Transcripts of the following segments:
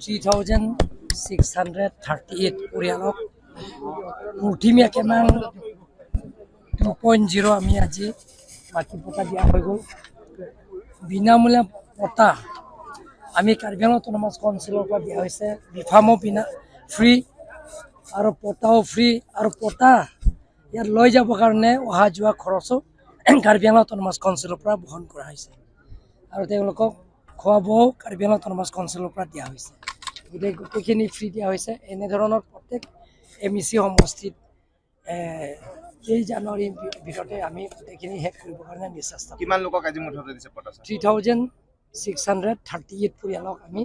3,638 পৰিয়ালক মূৰ্তিমীয়া কেমান 2.0 আমি আজি মাটি পটা দিয়া হৈ গ'ল। বিনামূলীয়া পটা আমি কাৰ্বি আংলং অট'নমাছ কাউন্সিলৰ পৰা দিয়া হৈছে। বিফাৰ্মো ফ্ৰী আৰু পটাও ফ্ৰী আৰু পটা ইয়াত লৈ যাবৰ কাৰণে অহা যোৱা খৰচো কাৰ্বি আংলং অট'নমাছ কাউন্সিলৰ পৰা বহন কৰা হৈছে আৰু তেওঁলোকক খোৱা বোৱাও কাৰ্বি আংলং অট'নমাছ কাউন্সিলৰ পৰা দিয়া হৈছে। গোটেইখিনি ফ্ৰী দিয়া হৈছে। এনেধৰণৰ প্ৰত্যেক MEC সমষ্টিত 23 জানুৱাৰীৰ ভিতৰতে আমি গোটেইখিনি শেষ কৰিবৰ কাৰণে নিশ্চেষ্টা। কিমান লোকক আজি মুঠতে দিছে পটা? 3,638 পৰিয়ালক আমি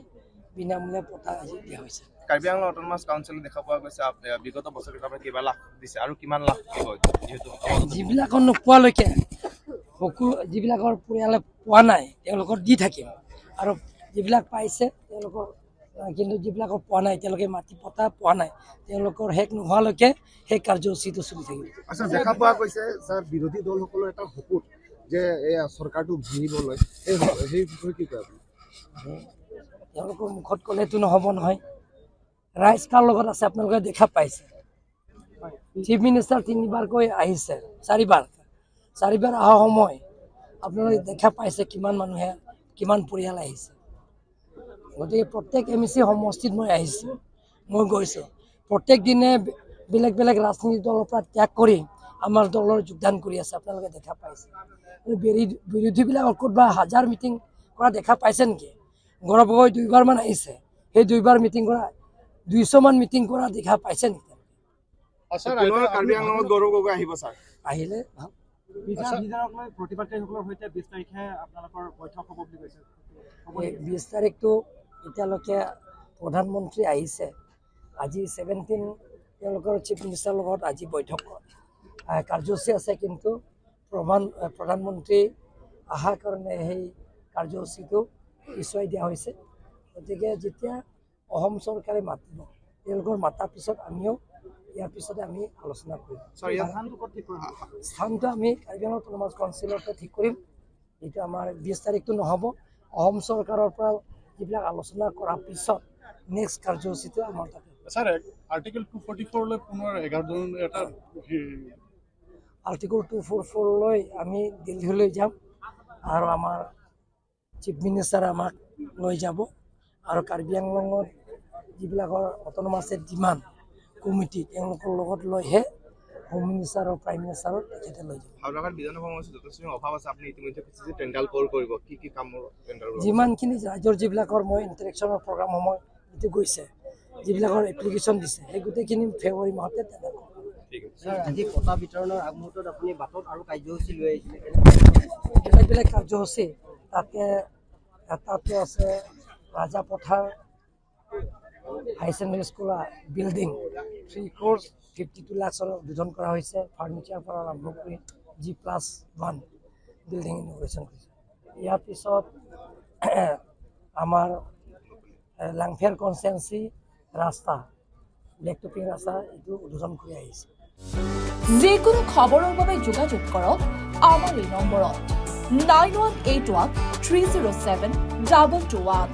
বিনামূলীয়া পটা আজি দিয়া হৈছে। কাৰ্বি আংলং অট'নমাছ কাউন্সিল দেখা পোৱা গৈছে বিগত বছৰকেইটাৰ কিবা লাখ দিছে আৰু কিমান লাখ দিব যিহেতু যিবিলাকৰ নোপোৱালৈকে যিবিলাকৰ পৰিয়ালে পোৱা নাই তেওঁলোকৰ দি থাকিম আৰু যিবিলাক পাইছে তেওঁলোকৰ কিন্তু যিবিলাকৰ পোৱা নাই তেওঁলোকে মাটি পটা পোৱা নাই তেওঁলোকৰ শেষ নোহোৱালৈকে সেই কাৰ্যসূচীটো চলি থাকিব। আচ্ছা, দেখা পোৱা গৈছে ছাৰ বিৰোধী দলসকলৰ এটা সপোন যে এই চৰকাৰটো ভাঙিবলৈ সেই বিষয়ে কি কয় আপুনি? তেওঁলোকৰ মুখত ক'লেতো নহ'ব নহয়। ৰাইজ কাৰ লগত আছে আপোনালোকে দেখা পাইছে। চিফ মিনিষ্টাৰ 3বাৰকৈ আহিছে, 4বাৰ অহা সময় আপোনালোকে দেখা পাইছে কিমান মানুহে কিমান পৰিয়াল আহিছে। গতিকে প্ৰত্যেক MEC সমষ্টিত মই আহিছোঁ, মই গৈছোঁ। প্ৰত্যেক দিনে বেলেগ বেলেগ ৰাজনীতি দলৰ পৰা ত্যাগ কৰি আমাৰ দলৰ যোগদান কৰি আছে আপোনালোকে দেখা পাইছে। বিৰোধীবিলাকৰ ক'তবা 1000 মিটিং কৰা দেখা পাইছে নেকি? গৌৰৱ গগৈ 2বাৰমান আহিছে, সেই 2বাৰ মিটিং কৰা 200মান মিটিং কৰা দেখা পাইছে নেকি? কাৰ্বি আংলঙত গৌৰৱ গগৈ আহিব ছাৰ। আহিলে প্ৰতিবাদকাৰীসকলৰ সৈতে 20 তাৰিখে আপোনালোকৰ বৈঠক হ'ব বুলি কৈছে। 20 তাৰিখটো এতিয়ালৈকে প্ৰধানমন্ত্ৰী আহিছে। আজি 17 তেওঁলোকৰ চিফ মিনিষ্টাৰৰ লগত আজি বৈঠক কাৰ্যসূচী আছে, কিন্তু প্ৰধানমন্ত্ৰী অহাৰ কাৰণে সেই কাৰ্যসূচীটো পিছুৱাই দিয়া হৈছে। গতিকে যেতিয়া অসম চৰকাৰে মাতিব তেওঁলোকৰ মাতাৰ পিছত আমিও ইয়াৰ পিছতে আমি আলোচনা কৰিম। স্থানটো আমি কাৰ্বি আংলং অট'নমাছ কাউন্সিলতে ঠিক কৰিম। এইটো আমাৰ 20 তাৰিখটো নহ'ব। অসম চৰকাৰৰ পৰা যিবিলাক আলোচনা কৰাৰ পিছত নেক্সট কাৰ্যসূচীটো আমাৰ তাতে। ছাৰ, আৰ্টিকেল 244 লৈ পুনৰ 11 জন এটা আৰ্টিকেল 244 লৈ আমি দিল্লীলৈ যাম আৰু আমাৰ চিফ মিনিষ্টাৰে আমাক লৈ যাব আৰু কাৰ্বি আংলঙত যিবিলাকৰ অট'নমাছৰ ডিমাণ্ড কমিটি তেওঁলোকৰ লগত লৈহে হোম মিনিষ্টাৰ আৰু প্ৰাইম মিনিষ্টাৰৰ তেখেতে লৈ যাব। হাওড়াঘাট বিধানসভা সমষ্টিত যথেষ্ট অভাৱ আছে। আপুনি ইতিমধ্যে কৈছে টেণ্ডাৰ কল কৰিব, কি কামৰ টেণ্ডাৰ? যিমানখিনি ৰাইজৰ যিবিলাকৰ মই ইণ্টাৰেকশ্যনৰ প্ৰগ্ৰামসমূহ যিটো গৈছে, যিবিলাকৰ এপ্লিকেশ্যন দিছে সেই গোটেইখিনি ফেব্ৰুৱাৰী মাহতে টেণ্ডাৰ কৰিব। আজি পটা বিতৰণৰ আগমুহূৰ্তত আপুনি বাটত আৰু কাৰ্যসূচী লৈ আহিছিলে। বেলেগ বেলেগ কাৰ্যসূচী তাতে এটাতো আছে ৰাজা পথাৰ হাই ছেকেণ্ডেৰী স্কুল বিল্ডিং 3,52 লাখৰ উদ্বোধন কৰা হৈছে। ফাৰ্নিচাৰ পৰা আৰম্ভ কৰি G+1 বিল্ডিং ইনগ্ৰেশ্যন কৰিছে। ইয়াৰ পিছত আমাৰ লাংফেয়াৰ কনষ্টিটুৱেঞ্চি ৰাস্তা ব্লেক টপিং ৰাস্তা এইটো উদ্বোধন কৰি আহিছে। যিকোনো খবৰৰ বাবে যোগাযোগ কৰক আমাৰ এই নম্বৰত 9181 307 221।